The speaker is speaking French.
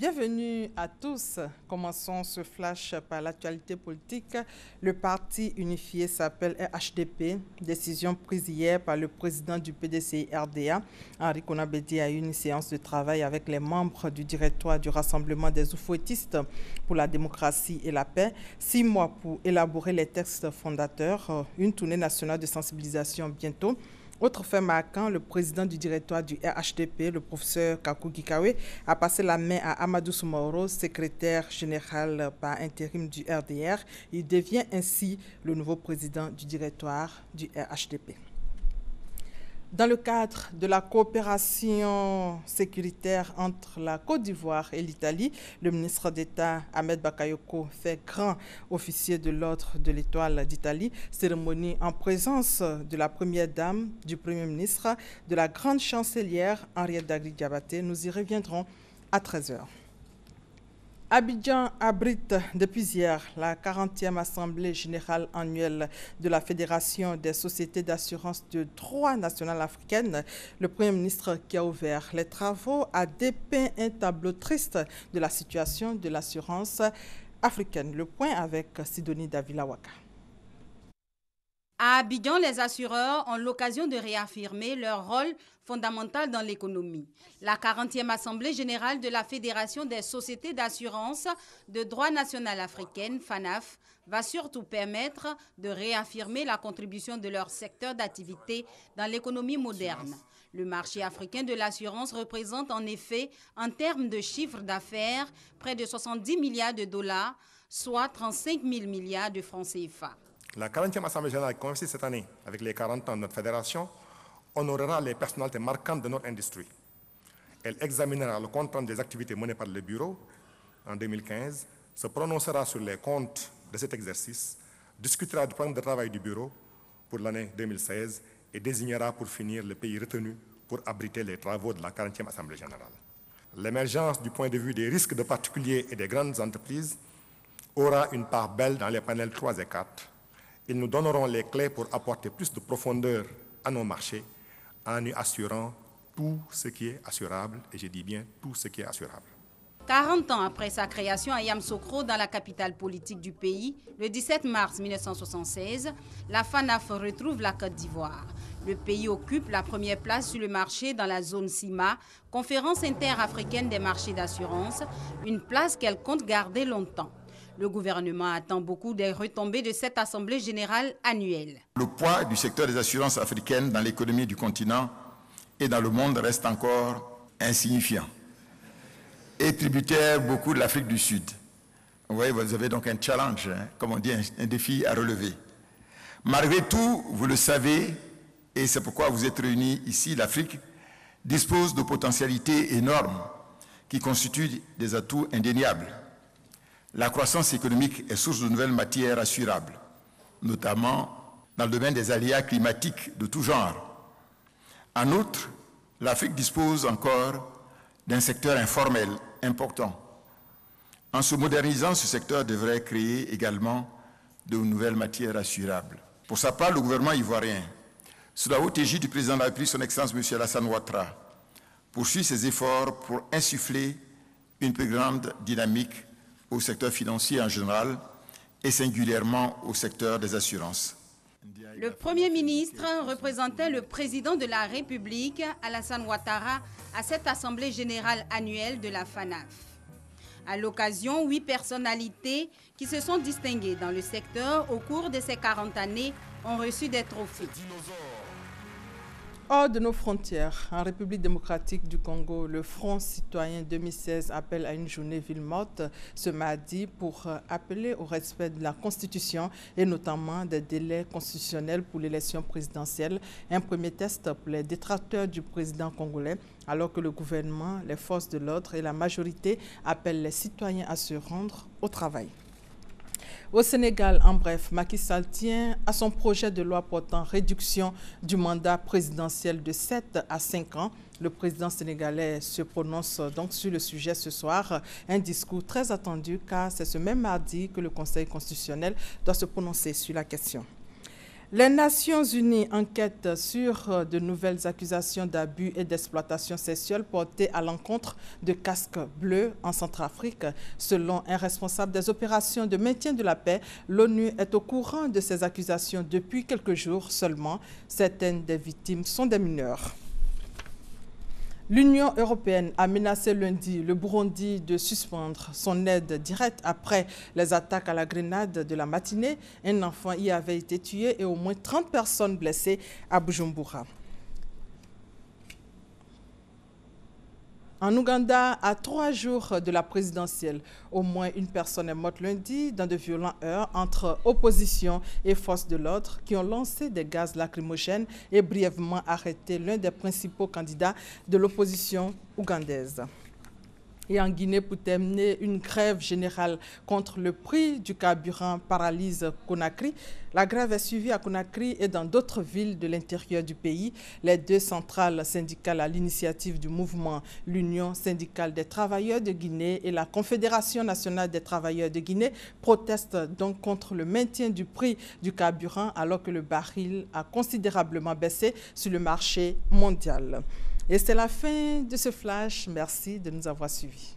Bienvenue à tous. Commençons ce flash par l'actualité politique. Le parti unifié s'appelle HDP. Décision prise hier par le président du PDCI-RDA, Henri Konabedi, à une séance de travail avec les membres du directoire du Rassemblement des oufouettistes pour la démocratie et la paix. 6 mois pour élaborer les textes fondateurs. Une tournée nationale de sensibilisation bientôt. Autre fait marquant, le président du directoire du RHDP, le professeur Kakou Gikawe, a passé la main à Amadou Soumaoro, secrétaire général par intérim du RDR. Il devient ainsi le nouveau président du directoire du RHDP. Dans le cadre de la coopération sécuritaire entre la Côte d'Ivoire et l'Italie, le ministre d'État Ahmed Bakayoko fait grand officier de l'ordre de l'Étoile d'Italie, cérémonie en présence de la première dame, du Premier ministre, de la grande chancelière Henriette Dagri-Diabaté. Nous y reviendrons à 13h. Abidjan abrite depuis hier la 40e Assemblée générale annuelle de la Fédération des sociétés d'assurance de droit national africaine. Le Premier ministre qui a ouvert les travaux a dépeint un tableau triste de la situation de l'assurance africaine. Le point avec Sidonie Davila-Waka. À Abidjan, les assureurs ont l'occasion de réaffirmer leur rôle fondamental dans l'économie. La 40e Assemblée générale de la Fédération des sociétés d'assurance de droit national africaine, FANAF, va surtout permettre de réaffirmer la contribution de leur secteur d'activité dans l'économie moderne. Le marché africain de l'assurance représente en effet, en termes de chiffre d'affaires, près de 70 milliards de dollars, soit 35 000 milliards de francs CFA. La 40e Assemblée générale qui consiste cette année avec les 40 ans de notre fédération honorera les personnalités marquantes de notre industrie. Elle examinera le compte rendu des activités menées par le bureau en 2015, se prononcera sur les comptes de cet exercice, discutera du programme de travail du bureau pour l'année 2016 et désignera pour finir le pays retenu pour abriter les travaux de la 40e Assemblée générale. L'émergence du point de vue des risques de particuliers et des grandes entreprises aura une part belle dans les panels 3 et 4. Ils nous donneront les clés pour apporter plus de profondeur à nos marchés en y assurant tout ce qui est assurable, et je dis bien tout ce qui est assurable. 40 ans après sa création à Yamoussoukro, dans la capitale politique du pays, le 17 mars 1976, la FANAF retrouve la Côte d'Ivoire. Le pays occupe la première place sur le marché dans la zone CIMA, Conférence interafricaine des marchés d'assurance, une place qu'elle compte garder longtemps. Le gouvernement attend beaucoup des retombées de cette Assemblée générale annuelle. Le poids du secteur des assurances africaines dans l'économie du continent et dans le monde reste encore insignifiant et tributaire beaucoup de l'Afrique du Sud. Vous voyez, vous avez donc un challenge, comme on dit, un défi à relever. Malgré tout, vous le savez, et c'est pourquoi vous êtes réunis ici, l'Afrique dispose de potentialités énormes qui constituent des atouts indéniables. La croissance économique est source de nouvelles matières assurables, notamment dans le domaine des aléas climatiques de tout genre. En outre, l'Afrique dispose encore d'un secteur informel important. En se modernisant, ce secteur devrait créer également de nouvelles matières assurables. Pour sa part, le gouvernement ivoirien, sous la haute égide du président de la République, son Excellence M. Alassane Ouattara, poursuit ses efforts pour insuffler une plus grande dynamique au secteur financier en général et singulièrement au secteur des assurances. Le Premier ministre représentait le président de la République, Alassane Ouattara, à cette Assemblée générale annuelle de la FANAF. À l'occasion, 8 personnalités qui se sont distinguées dans le secteur au cours de ces 40 années ont reçu des trophées. Hors de nos frontières, en République démocratique du Congo, le Front citoyen 2016 appelle à une journée ville morte ce mardi pour appeler au respect de la Constitution et notamment des délais constitutionnels pour l'élection présidentielle. Un premier test pour les détracteurs du président congolais, alors que le gouvernement, les forces de l'ordre et la majorité appellent les citoyens à se rendre au travail. Au Sénégal, en bref, Macky Sall tient à son projet de loi portant réduction du mandat présidentiel de 7 à 5 ans. Le président sénégalais se prononce donc sur le sujet ce soir. Un discours très attendu car c'est ce même mardi que le Conseil constitutionnel doit se prononcer sur la question. Les Nations Unies enquêtent sur de nouvelles accusations d'abus et d'exploitation sexuelle portées à l'encontre de casques bleus en Centrafrique. Selon un responsable des opérations de maintien de la paix, l'ONU est au courant de ces accusations depuis quelques jours seulement. Certaines des victimes sont des mineurs. L'Union européenne a menacé lundi le Burundi de suspendre son aide directe après les attaques à la grenade de la matinée. Un enfant y avait été tué et au moins 30 personnes blessées à Bujumbura. En Ouganda, à 3 jours de la présidentielle, au moins une personne est morte lundi dans de violents heurts entre opposition et forces de l'ordre qui ont lancé des gaz lacrymogènes et brièvement arrêté l'un des principaux candidats de l'opposition ougandaise. Et en Guinée, pour terminer, une grève générale contre le prix du carburant paralyse Conakry. La grève est suivie à Conakry et dans d'autres villes de l'intérieur du pays. Les deux centrales syndicales à l'initiative du mouvement, l'Union syndicale des travailleurs de Guinée et la Confédération nationale des travailleurs de Guinée, protestent donc contre le maintien du prix du carburant alors que le baril a considérablement baissé sur le marché mondial. Et c'est la fin de ce flash. Merci de nous avoir suivis.